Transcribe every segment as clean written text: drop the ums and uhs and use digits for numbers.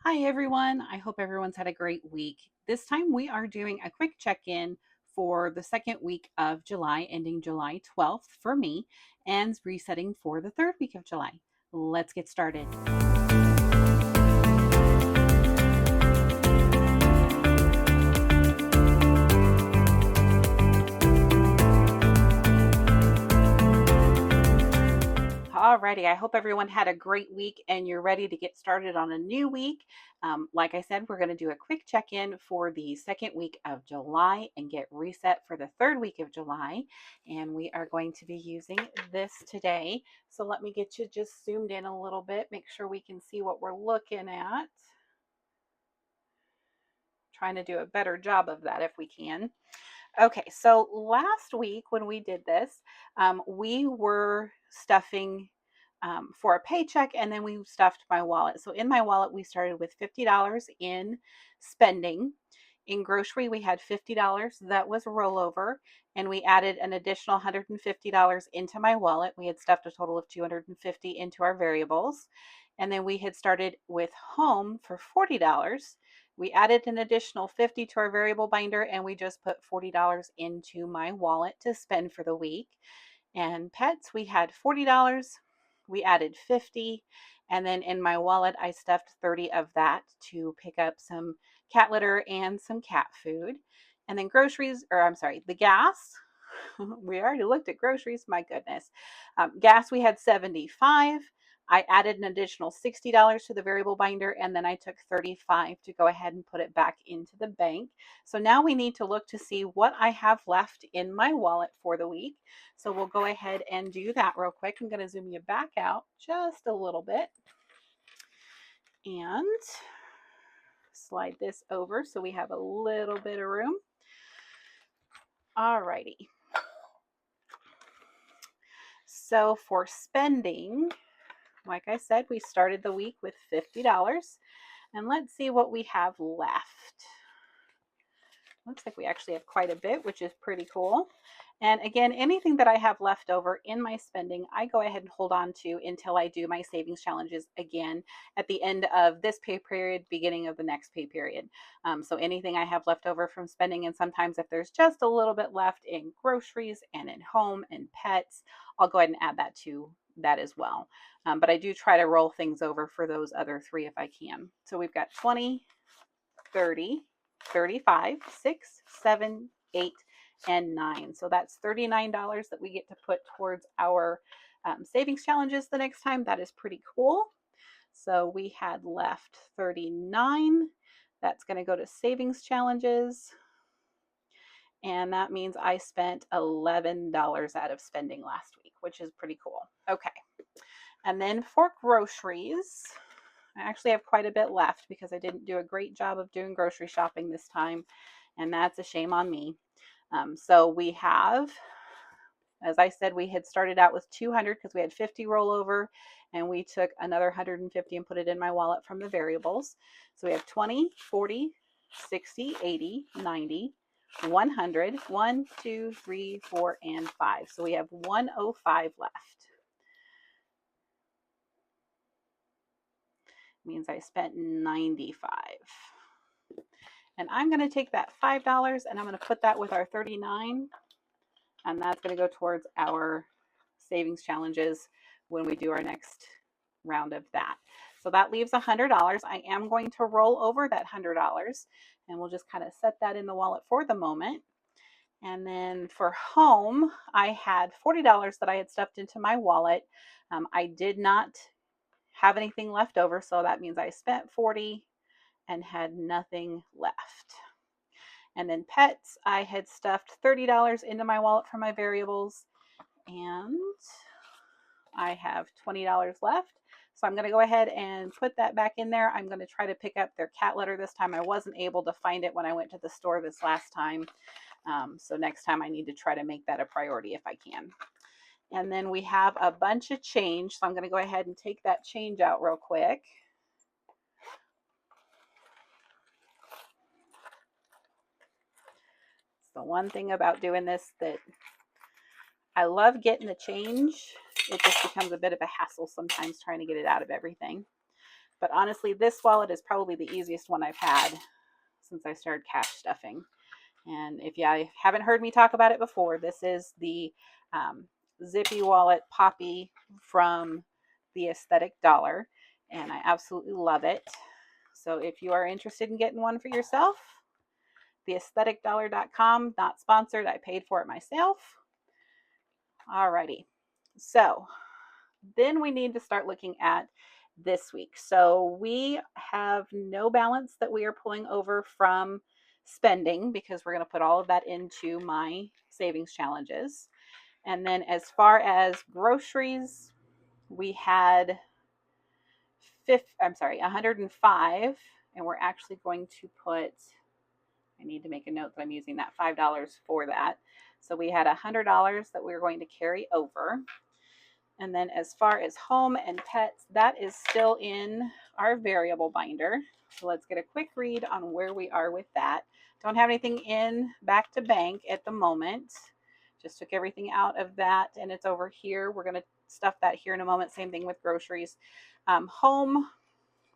Hi, everyone. I hope everyone's had a great week. This time we are doing a quick check in for the second week of July, ending July 12th for me, and resetting for the third week of July. Let's get started. Alrighty, I hope everyone had a great week and you're ready to get started on a new week. Like I said, we're going to do a quick check in for the second week of July and get reset for the third week of July. And we are going to be using this today. So let me get you just zoomed in a little bit, make sure we can see what we're looking at. Trying to do a better job of that if we can. Okay, so last week when we did this, we were stuffing for a paycheck and then we stuffed my wallet. So in my wallet, we started with $50 in spending. In grocery, we had $50 that was rollover, and we added an additional $150 into my wallet. We had stuffed a total of $250 into our variables. And then we had started with home for $40. We added an additional $50 to our variable binder, and we just put $40 into my wallet to spend for the week. And pets, we had $40. We added 50, and then in my wallet I stuffed 30 of that to pick up some cat litter and some cat food. And then groceries, or I'm sorry, the gas. We already looked at groceries, my goodness. Gas, we had 75. I added an additional $60 to the variable binder, and then I took 35 to go ahead and put it back into the bank. So now we need to look to see what I have left in my wallet for the week. So we'll go ahead and do that real quick. I'm going to zoom you back out just a little bit and slide this over so we have a little bit of room. Alrighty. So for spending, like I said, we started the week with $50, and let's see what we have left. Looks like we actually have quite a bit, which is pretty cool. And again, anything that I have left over in my spending, I go ahead and hold on to until I do my savings challenges again at the end of this pay period, beginning of the next pay period. So anything I have left over from spending, and sometimes if there's just a little bit left in groceries and in home and pets, I'll go ahead and add that to that as well. But I do try to roll things over for those other three if I can. So we've got 20, 30, 35, 6, 7, 8, and 9. So that's $39 that we get to put towards our savings challenges the next time. That is pretty cool. So we had left 39. That's going to go to savings challenges. And that means I spent $11 out of spending last week, which is pretty cool. Okay. And then for groceries, I actually have quite a bit left because I didn't do a great job of doing grocery shopping this time, and that's a shame on me. So we have, as I said, we had started out with 200 because we had 50 rollover, and we took another 150 and put it in my wallet from the variables. So we have 20, 40, 60, 80, 90, 100, 1, 2, 3, 4, and 5. So we have 105 left. Means I spent 95. And I'm going to take that $5 and I'm going to put that with our 39, and that's going to go towards our savings challenges when we do our next round of that. So that leaves $100. I am going to roll over that $100, and we'll just kind of set that in the wallet for the moment. And then for home, I had $40 that I had stuffed into my wallet. I did not have anything left over, so that means I spent 40 and had nothing left. And then pets, I had stuffed $30 into my wallet for my variables, and I have $20 left. So I'm going to go ahead and put that back in there. I'm going to try to pick up their cat litter this time. I wasn't able to find it when I went to the store this last time. So next time I need to try to make that a priority if I can. And then we have a bunch of change. So I'm going to go ahead and take that change out real quick. The one thing about doing this that I love getting the change. It just becomes a bit of a hassle sometimes trying to get it out of everything. But honestly, this wallet is probably the easiest one I've had since I started cash stuffing. And if you haven't heard me talk about it before, this is the Zippy Wallet Poppy from the Aesthetic Dollar, and I absolutely love it. So if you are interested in getting one for yourself, theaestheticdollar.com, not sponsored, I paid for it myself. Alrighty, so then we need to start looking at this week. So we have no balance that we are pulling over from spending because we're going to put all of that into my savings challenges. And then as far as groceries, we had 105, and we're actually going to put, I need to make a note that I'm using that $5 for that. So we had $100 that we were going to carry over. And then as far as home and pets, that is still in our variable binder. So let's get a quick read on where we are with that. Don't have anything in back to bank at the moment. Just took everything out of that and it's over here. We're going to stuff that here in a moment. Same thing with groceries. Home,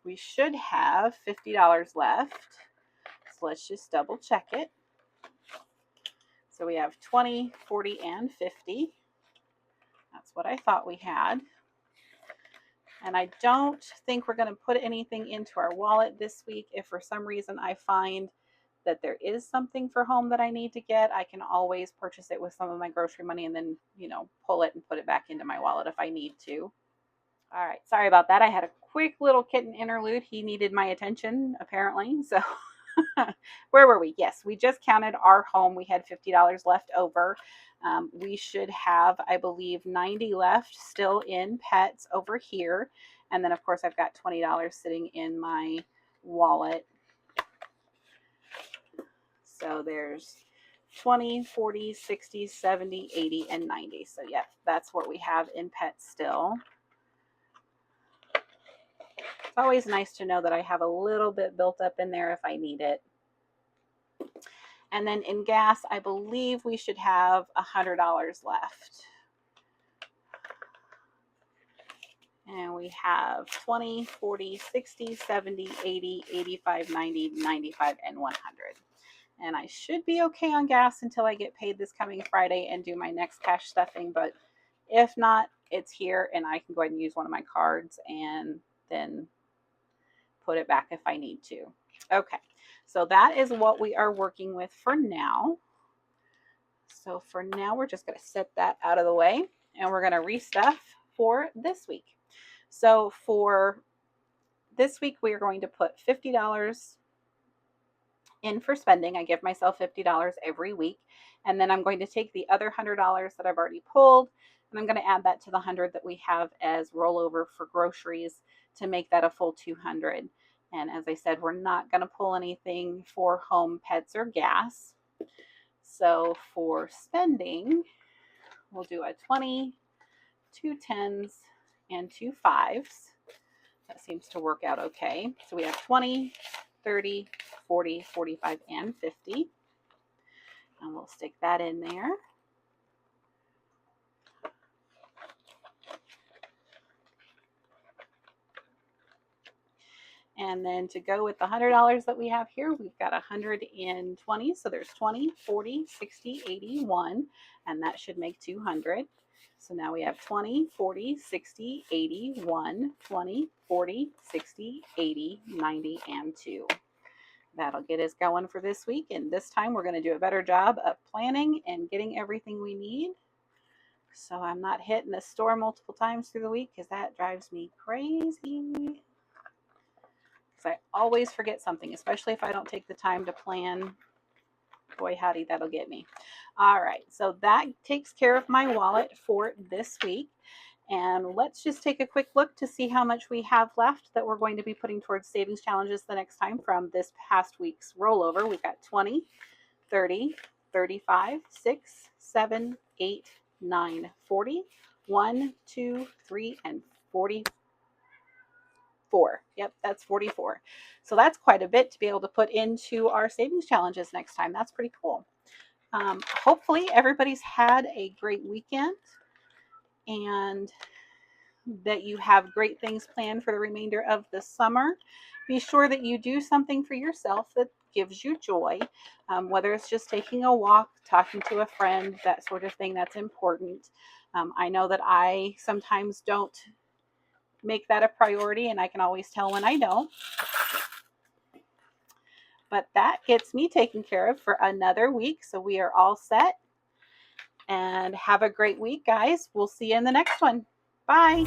we should have $50 left. So let's just double check it. So we have 20, 40, and 50. That's what I thought we had. And I don't think we're going to put anything into our wallet this week. If for some reason I find that there is something for home that I need to get, I can always purchase it with some of my grocery money and then, pull it and put it back into my wallet if I need to. All right. Sorry about that. I had a quick little kitten interlude. He needed my attention, apparently. So where were we? Yes, we just counted our home. We had $50 left over. We should have, I believe, 90 left still in pets over here. And then, of course, I've got $20 sitting in my wallet. So there's 20, 40, 60, 70, 80, and 90. So, yeah, that's what we have in pets still. It's always nice to know that I have a little bit built up in there if I need it. And then in gas, I believe we should have $100 left. And we have 20, 40, 60, 70, 80, 85, 90, 95, and 100. And I should be okay on gas until I get paid this coming Friday and do my next cash stuffing. But if not, it's here and I can go ahead and use one of my cards and then put it back if I need to. Okay, so that is what we are working with for now. So for now, we're just going to set that out of the way and we're going to restuff for this week. So for this week, we are going to put $50 in for spending. I give myself $50 every week. And then I'm going to take the other $100 that I've already pulled and I'm going to add that to the 100 that we have as rollover for groceries to make that a full 200. And as I said, we're not going to pull anything for home, pets, or gas. So for spending, we'll do a 20, 2 10s, and 2 5s. That seems to work out okay. So we have 20, 30, 40, 45, and 50. And we'll stick that in there. And then to go with the $100 that we have here, we've got 120. So there's 20, 40, 60, 81, and that should make 200. So now we have 20, 40, 60, 80, 1, 20, 40, 60, 80, 90, and 2. That'll get us going for this week. And this time we're going to do a better job of planning and getting everything we need. So I'm not hitting the store multiple times through the week because that drives me crazy. So I always forget something, especially if I don't take the time to plan. Boy, howdy, that'll get me. All right, so that takes care of my wallet for this week. And let's just take a quick look to see how much we have left that we're going to be putting towards savings challenges the next time from this past week's rollover. We've got 20, 30, 35, 6, 7, 8, 9, 40, 1, 2, 3, and 44. Yep, that's 44. So that's quite a bit to be able to put into our savings challenges next time. That's pretty cool. Hopefully everybody's had a great weekend. And that you have great things planned for the remainder of the summer. Be sure that you do something for yourself that gives you joy, whether it's just taking a walk, talking to a friend, that sort of thing. That's important. I know that I sometimes don't make that a priority, and I can always tell when I don't. But that gets me taken care of for another week. So we are all set. And have a great week, guys. We'll see you in the next one. Bye.